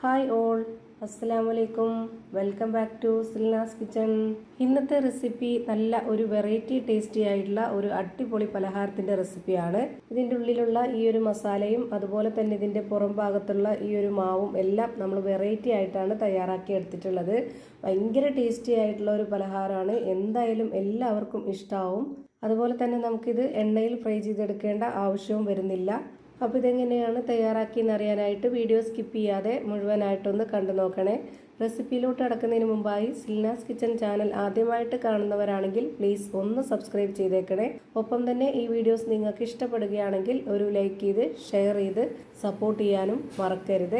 Hi all, അസ്സലാമലൈക്കും. Welcome back to Silna's kitchen. ഇന്നത്തെ recipe നല്ല ഒരു വെറൈറ്റി ടേസ്റ്റി ആയിട്ടുള്ള ഒരു അടിപൊളി പലഹാരത്തിൻ്റെ റെസിപ്പിയാണ്. ഇതിൻ്റെ ഉള്ളിലുള്ള ഈ ഒരു മസാലയും അതുപോലെ തന്നെ ഇതിൻ്റെ പുറം ഭാഗത്തുള്ള ഈ ഒരു മാവും എല്ലാം നമ്മൾ വെറൈറ്റി ആയിട്ടാണ് തയ്യാറാക്കി എടുത്തിട്ടുള്ളത്. ഭയങ്കര ടേസ്റ്റി ആയിട്ടുള്ള ഒരു പലഹാരമാണ്. എന്തായാലും എല്ലാവർക്കും ഇഷ്ടമാവും. അതുപോലെ തന്നെ നമുക്കിത് എണ്ണയിൽ ഫ്രൈ ചെയ്തെടുക്കേണ്ട ആവശ്യവും വരുന്നില്ല. അപ്പോൾ ഇതെങ്ങനെയാണ് തയ്യാറാക്കിയെന്ന് അറിയാനായിട്ട് വീഡിയോ സ്കിപ്പ് ചെയ്യാതെ മുഴുവനായിട്ടൊന്ന് കണ്ടു നോക്കണേ. റെസിപ്പിയിലോട്ട് കടക്കുന്നതിന് മുമ്പായി സിൽനാസ് കിച്ചൺ ചാനൽ ആദ്യമായിട്ട് കാണുന്നവരാണെങ്കിൽ പ്ലീസ് ഒന്ന് സബ്സ്ക്രൈബ് ചെയ്തേക്കണേ. ഒപ്പം തന്നെ ഈ വീഡിയോസ് നിങ്ങൾക്ക് ഇഷ്ടപ്പെടുകയാണെങ്കിൽ ഒരു ലൈക്ക് ചെയ്ത് ഷെയർ ചെയ്ത് സപ്പോർട്ട് ചെയ്യാനും മറക്കരുത്.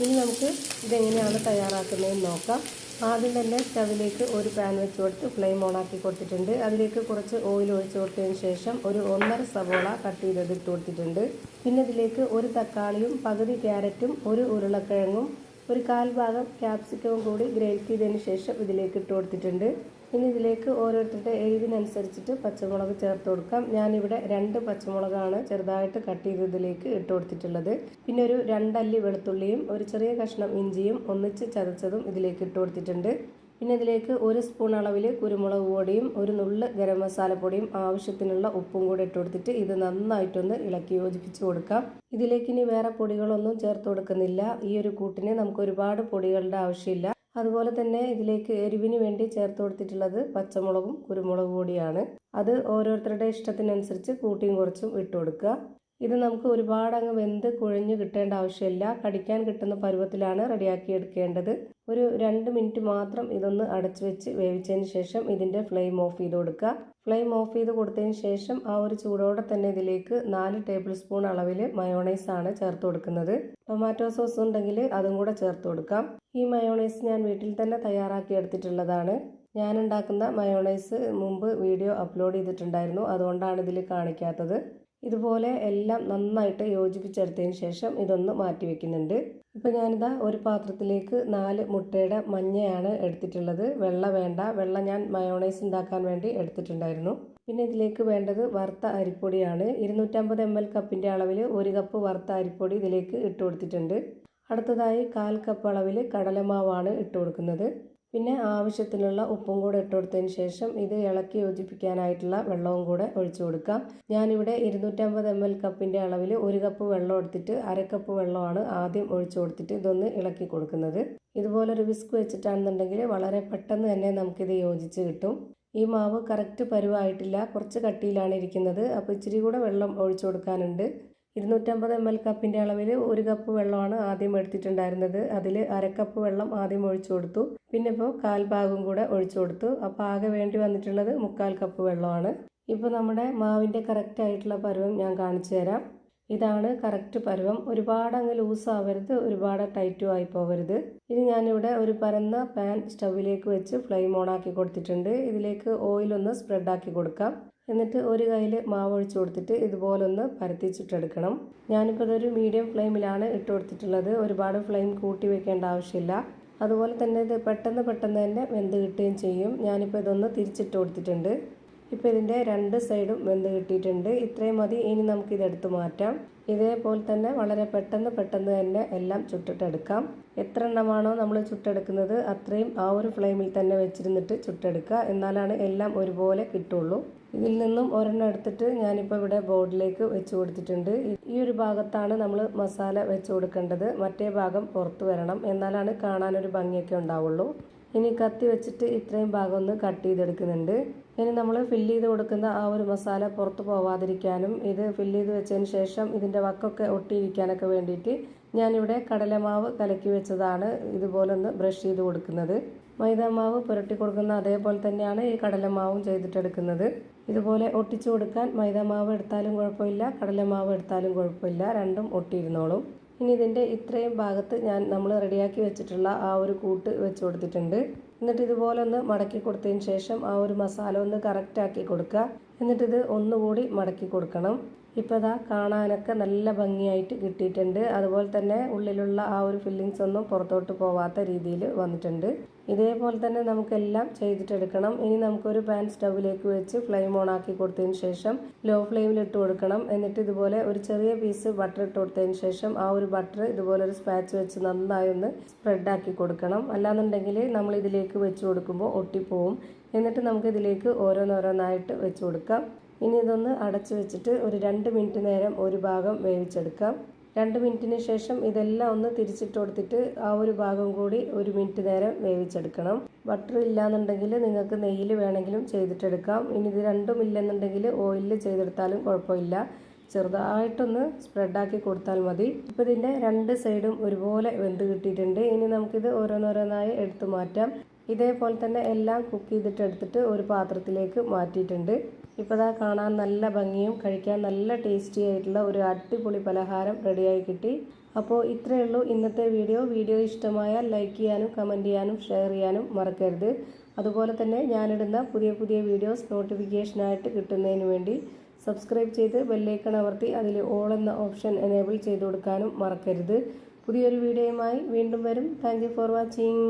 ഇനി നമുക്ക് ഇതെങ്ങനെയാണ് തയ്യാറാക്കുന്നതെന്ന് നോക്കാം. ആദ്യം തന്നെ സ്റ്റവിലേക്ക് ഒരു പാൻ വെച്ച് കൊടുത്ത് ഫ്ലെയിം ഓണാക്കി കൊടുത്തിട്ടുണ്ട്. അതിലേക്ക് കുറച്ച് ഓയിൽ ഒഴിച്ച് കൊടുത്തതിന് ശേഷം ഒരു 1.5 സവോള കട്ട് ചെയ്തത് ഇട്ട് കൊടുത്തിട്ടുണ്ട്. പിന്നെ ഇതിലേക്ക് ഒരു തക്കാളിയും പകുതി ക്യാരറ്റും ഒരു ഉരുളക്കിഴങ്ങും ഒരു 1/4 ഭാഗം ക്യാപ്സിക്കവും കൂടി ഗ്രേറ്റ് ചെയ്തതിന് ശേഷം ഇതിലേക്ക് ഇട്ട് കൊടുത്തിട്ടുണ്ട്. ഇനി ഇതിലേക്ക് ഓരോരുത്തരുടെ എരിവിനനുസരിച്ചിട്ട് പച്ചമുളക് ചേർത്ത് കൊടുക്കാം. ഞാനിവിടെ 2 പച്ചമുളകാണ് ചെറുതായിട്ട് കട്ട് ചെയ്തതിലേക്ക് ഇട്ട് കൊടുത്തിട്ടുള്ളത്. പിന്നെ ഒരു 2 അല്ലി വെളുത്തുള്ളിയും ഒരു ചെറിയ കഷ്ണം ഇഞ്ചിയും ഒന്നിച്ച് ചതച്ചതും ഇതിലേക്ക് ഇട്ട് കൊടുത്തിട്ടുണ്ട്. പിന്നെ ഇതിലേക്ക് 1 സ്പൂൺ അളവിൽ കുരുമുളക് പൊടിയും ഒരു നുള്ള് ഗരം മസാലപ്പൊടിയും ആവശ്യത്തിനുള്ള ഉപ്പും കൂടി ഇട്ട് കൊടുത്തിട്ട് ഇത് നന്നായിട്ടൊന്ന് ഇളക്കി യോജിപ്പിച്ച് കൊടുക്കാം. ഇതിലേക്ക് ഇനി വേറെ പൊടികളൊന്നും ചേർത്ത് കൊടുക്കുന്നില്ല. ഈ ഒരു കൂട്ടിന് നമുക്ക് ഒരുപാട് പൊടികളുടെ ആവശ്യമില്ല. അതുപോലെ തന്നെ ഇതിലേക്ക് എരിവിന് വേണ്ടി ചേർത്ത് കൊടുത്തിട്ടുള്ളത് പച്ചമുളകും കുരുമുളക് പൊടിയാണ്. അത് ഓരോരുത്തരുടെ ഇഷ്ടത്തിനനുസരിച്ച് കൂട്ടിയും കുറച്ചും ഇട്ട് കൊടുക്കുക. ഇത് നമുക്ക് ഒരുപാട് അങ്ങ് വെന്ത് കുഴഞ്ഞു കിട്ടേണ്ട ആവശ്യമില്ല. കടിക്കാൻ കിട്ടുന്ന പരുവത്തിലാണ് റെഡിയാക്കി എടുക്കേണ്ടത്. ഒരു 2 മിനിറ്റ് മാത്രം ഇതൊന്ന് അടച്ചു വെച്ച് വേവിച്ചതിന് ശേഷം ഇതിൻ്റെ ഫ്ലെയിം ഓഫ് ചെയ്ത് കൊടുക്കുക. ഫ്ലെയിം ഓഫ് ചെയ്ത് കൊടുത്തതിന് ശേഷം ആ ഒരു ചൂടോടെ തന്നെ ഇതിലേക്ക് 4 ടേബിൾ സ്പൂൺ അളവിൽ മയോണൈസ് ആണ് ചേർത്ത് കൊടുക്കുന്നത്. ടൊമാറ്റോ സോസ് ഉണ്ടെങ്കിൽ അതും കൂടെ ചേർത്ത് കൊടുക്കാം. ഈ മയോണൈസ് ഞാൻ വീട്ടിൽ തന്നെ തയ്യാറാക്കി എടുത്തിട്ടുള്ളതാണ്. ഞാൻ ഉണ്ടാക്കുന്ന മയോണൈസ് മുമ്പ് വീഡിയോ അപ്ലോഡ് ചെയ്തിട്ടുണ്ടായിരുന്നു, അതുകൊണ്ടാണ് ഇതിൽ കാണിക്കാത്തത്. ഇതുപോലെ എല്ലാം നന്നായിട്ട് യോജിപ്പിച്ചെടുത്തതിന് ശേഷം ഇതൊന്ന് മാറ്റി വെക്കുന്നുണ്ട്. ഇപ്പോൾ ഞാനിതാ ഒരു പാത്രത്തിലേക്ക് 4 മുട്ടയുടെ മഞ്ഞയാണ് എടുത്തിട്ടുള്ളത്. വെള്ള വേണ്ട, വെള്ള ഞാൻ മയോണൈസ് ഉണ്ടാക്കാൻ വേണ്ടി എടുത്തിട്ടുണ്ടായിരുന്നു. പിന്നെ ഇതിലേക്ക് വേണ്ടത് വറുത്ത അരിപ്പൊടിയാണ്. 250 ml കപ്പിൻ്റെ അളവിൽ 1 കപ്പ് വറുത്ത അരിപ്പൊടി ഇതിലേക്ക് ഇട്ട് കൊടുത്തിട്ടുണ്ട്. അടുത്തതായി 1/4 കപ്പ് അളവിൽ കടലമാവാണ് ഇട്ട് കൊടുക്കുന്നത്. പിന്നെ ആവശ്യത്തിനുള്ള ഉപ്പും കൂടെ ഇട്ട് കൊടുത്തതിന് ശേഷം ഇത് ഇളക്കി യോജിപ്പിക്കാനായിട്ടുള്ള വെള്ളവും കൂടെ ഒഴിച്ചു കൊടുക്കാം. ഞാനിവിടെ 250 ml കപ്പിൻ്റെ അളവിൽ 1 കപ്പ് വെള്ളം എടുത്തിട്ട് 1/2 കപ്പ് വെള്ളമാണ് ആദ്യം ഒഴിച്ചു കൊടുത്തിട്ട് ഇതൊന്ന് ഇളക്കി കൊടുക്കുന്നത്. ഇതുപോലൊരു വിസ്ക് വെച്ചിട്ടാണെന്നുണ്ടെങ്കിൽ വളരെ പെട്ടെന്ന് തന്നെ നമുക്കിത് യോജിച്ച് കിട്ടും. ഈ മാവ് കറക്റ്റ് പരുവായിട്ടില്ല, കുറച്ച് കട്ടിയിലാണ് ഇരിക്കുന്നത്. അപ്പോൾ ഇച്ചിരി കൂടെ വെള്ളം ഒഴിച്ചു കൊടുക്കാനുണ്ട്. 250 ml കപ്പിൻ്റെ അളവിൽ 1 കപ്പ് വെള്ളമാണ് ആദ്യം എടുത്തിട്ടുണ്ടായിരുന്നത്. അതിൽ 1/2 കപ്പ് വെള്ളം ആദ്യം ഒഴിച്ചു കൊടുത്തു. പിന്നെ ഇപ്പോൾ 1/4 ഭാഗം കൂടെ ഒഴിച്ചു കൊടുത്തു. അപ്പോൾ ആകെ വേണ്ടി വന്നിട്ടുള്ളത് 3/4 കപ്പ് വെള്ളമാണ്. ഇപ്പോൾ നമ്മുടെ മാവിൻ്റെ കറക്റ്റ് ആയിട്ടുള്ള പരുവം ഞാൻ കാണിച്ചു തരാം. ഇതാണ് കറക്റ്റ് പരുവം. ഒരുപാട് അങ്ങ് ലൂസ് ആവരുത്, ഒരുപാട് ടൈറ്റും ആയി പോകരുത്. ഇനി ഞാനിവിടെ ഒരു പരന്ന പാൻ സ്റ്റവിലേക്ക് വെച്ച് ഫ്ലെയിം ഓൺ ആക്കി കൊടുത്തിട്ടുണ്ട്. ഇതിലേക്ക് ഓയിലൊന്ന് സ്പ്രെഡാക്കി കൊടുക്കാം. എന്നിട്ട് ഒരു കയ്യിൽ മാവ് ഒഴിച്ച് കൊടുത്തിട്ട് ഇതുപോലൊന്ന് പരത്തി ചുട്ടെടുക്കണം. ഞാനിപ്പോൾ ഇതൊരു മീഡിയം ഫ്ലെയിമിലാണ് ഇട്ട് കൊടുത്തിട്ടുള്ളത്. ഒരുപാട് ഫ്ലെയിം കൂട്ടി വെക്കേണ്ട ആവശ്യമില്ല. അതുപോലെ തന്നെ ഇത് പെട്ടെന്ന് തന്നെ വെന്ത് കിട്ടുകയും ചെയ്യും. ഞാനിപ്പോൾ ഇതൊന്ന് തിരിച്ചിട്ട് കൊടുത്തിട്ടുണ്ട്. ഇപ്പോൾ ഇതിൻ്റെ 2 സൈഡും വെന്ത് കിട്ടിയിട്ടുണ്ട്. ഇത്രയും മതി. ഇനി നമുക്കിതെടുത്ത് മാറ്റാം. ഇതേപോലെ തന്നെ വളരെ പെട്ടെന്ന് തന്നെ എല്ലാം ചുട്ടിട്ടെടുക്കാം. എത്ര എണ്ണമാണോ നമ്മൾ ചുട്ടെടുക്കുന്നത് അത്രയും ആ ഒരു ഫ്ലെയിമിൽ തന്നെ വെച്ചിരുന്നിട്ട് ചുട്ടെടുക്കുക. എന്നാലാണ് എല്ലാം ഒരുപോലെ കിട്ടുള്ളൂ. ഇതിൽ നിന്നും ഒരെണ്ണം എടുത്തിട്ട് ഞാനിപ്പോൾ ഇവിടെ ബോർഡിലേക്ക് വെച്ച് കൊടുത്തിട്ടുണ്ട്. ഈ ഒരു ഭാഗത്താണ് നമ്മൾ മസാല വെച്ച് കൊടുക്കേണ്ടത്. മറ്റേ ഭാഗം പുറത്ത് വരണം, എന്നാലാണ് കാണാനൊരു ഭംഗിയൊക്കെ ഉണ്ടാവുള്ളൂ. ഇനി കത്തി വെച്ചിട്ട് ഇത്രയും ഭാഗം ഒന്ന് കട്ട് ചെയ്തെടുക്കുന്നുണ്ട്. ഇനി നമ്മൾ ഫില്ല് ചെയ്ത് കൊടുക്കുന്ന ആ ഒരു മസാല പുറത്ത് പോവാതിരിക്കാനും ഇത് ഫില്ല് ചെയ്ത് വെച്ചതിന് ശേഷം ഇതിൻ്റെ വക്കൊക്കെ ഒട്ടിയിരിക്കാനൊക്കെ വേണ്ടിയിട്ട് ഞാനിവിടെ കടലമാവ് കലക്കി വെച്ചതാണ് ഇതുപോലെ ഒന്ന് ബ്രഷ് ചെയ്ത് കൊടുക്കുന്നത്. മൈദാമാവ് പുരട്ടി കൊടുക്കുന്ന അതേപോലെ തന്നെയാണ് ഈ കടലമാവും ചെയ്തിട്ടെടുക്കുന്നത്. ഇതുപോലെ ഒട്ടിച്ചു കൊടുക്കാൻ മൈദാമാവ് എടുത്താലും കുഴപ്പമില്ല, കടലമാവ് എടുത്താലും കുഴപ്പമില്ല, രണ്ടും ഒട്ടിയിരുന്നോളും. ഇനി ഇതിൻ്റെ ഇത്രയും ഭാഗത്ത് നമ്മൾ റെഡിയാക്കി വെച്ചിട്ടുള്ള ആ ഒരു കൂട്ട് വെച്ച് കൊടുത്തിട്ടുണ്ട്. എന്നിട്ട് ഇതുപോലെ ഒന്ന് മടക്കി കൊടുത്തതിന് ശേഷം ആ ഒരു മസാല ഒന്ന് കറക്റ്റ് ആക്കി കൊടുക്കുക. എന്നിട്ടിത് ഒന്നുകൂടി മടക്കി കൊടുക്കണം. ഇപ്പോൾ ഇതാ കാണാനൊക്കെ നല്ല ഭംഗിയായിട്ട് കിട്ടിയിട്ടുണ്ട്. അതുപോലെ തന്നെ ഉള്ളിലുള്ള ആ ഒരു ഫില്ലിങ്സ് ഒന്നും പുറത്തോട്ട് പോവാത്ത രീതിയിൽ വന്നിട്ടുണ്ട്. ഇതേപോലെ തന്നെ നമുക്കെല്ലാം ചെയ്തിട്ടെടുക്കണം. ഇനി നമുക്കൊരു പാൻ സ്റ്റൗവിലേക്ക് വെച്ച് ഫ്ലെയിം ഓൺ ആക്കി കൊടുത്തതിന് ശേഷം ലോ ഫ്ലെയിമിൽ ഇട്ട് കൊടുക്കണം. എന്നിട്ട് ഇതുപോലെ ഒരു ചെറിയ പീസ് ബട്ടർ ഇട്ട് കൊടുത്തതിന് ശേഷം ആ ഒരു ബട്ടർ ഇതുപോലെ ഒരു സ്പാച്ച് വെച്ച് നന്നായി ഒന്ന് സ്പ്രെഡ് ആക്കി കൊടുക്കണം. അല്ലാന്നുണ്ടെങ്കിൽ നമ്മൾ ഇതിലേക്ക് വെച്ച് കൊടുക്കുമ്പോൾ ഒട്ടിപ്പോവും. എന്നിട്ട് നമുക്ക് ഇതിലേക്ക് ഓരോന്നോരോന്നായിട്ട് വെച്ച് കൊടുക്കാം. ഇനി ഇതൊന്ന് അടച്ചു വെച്ചിട്ട് ഒരു 2 മിനിറ്റ് നേരം ഒരു ഭാഗം വേവിച്ചെടുക്കാം. 2 മിനിറ്റിന് ശേഷം ഇതെല്ലാം ഒന്ന് തിരിച്ചിട്ട് കൊടുത്തിട്ട് ആ ഒരു ഭാഗം കൂടി 1 മിനിറ്റ് നേരം വേവിച്ചെടുക്കണം. ബട്ടർ ഇല്ലാന്നുണ്ടെങ്കിൽ നിങ്ങൾക്ക് നെയ്യിൽ വേണമെങ്കിലും ചെയ്തിട്ടെടുക്കാം. ഇനി ഇത് രണ്ടും ഇല്ലെന്നുണ്ടെങ്കിൽ ഓയിലിൽ ചെയ്തെടുത്താലും കുഴപ്പമില്ല. ചെറുതായിട്ടൊന്ന് സ്പ്രെഡാക്കി കൊടുത്താൽ മതി. ഇപ്പോൾ ഇതിൻ്റെ 2 സൈഡും ഒരുപോലെ വെന്ത് കിട്ടിയിട്ടുണ്ട്. ഇനി നമുക്കിത് ഓരോന്നോരോന്നായി എടുത്തു മാറ്റാം. ഇതേപോലെ തന്നെ എല്ലാം കുക്ക് ചെയ്തിട്ട് എടുത്തിട്ട് ഒരു പാത്രത്തിലേക്ക് മാറ്റിയിട്ടുണ്ട്. ഇപ്പോൾ ഇതാ കാണാൻ നല്ല ഭംഗിയും കഴിക്കാൻ നല്ല ടേസ്റ്റി ആയിട്ടുള്ള ഒരു അടിപൊളി പലഹാരം റെഡിയായി കിട്ടി. അപ്പോൾ ഇത്രയേ ഉള്ളൂ ഇന്നത്തെ വീഡിയോ ഇഷ്ടമായാൽ ലൈക്ക് ചെയ്യാനും കമൻറ്റ് ചെയ്യാനും ഷെയർ ചെയ്യാനും മറക്കരുത്. അതുപോലെ തന്നെ ഞാനിടുന്ന പുതിയ വീഡിയോസ് നോട്ടിഫിക്കേഷനായിട്ട് കിട്ടുന്നതിന് വേണ്ടി സബ്സ്ക്രൈബ് ചെയ്ത് ബെല്ലൈക്കൺ അമർത്തി അതിൽ ഓൾ എന്ന ഓപ്ഷൻ എനേബിൾ ചെയ്ത് കൊടുക്കാനും മറക്കരുത്. പുതിയൊരു വീഡിയോയുമായി വീണ്ടും വരും. Thank you for watching.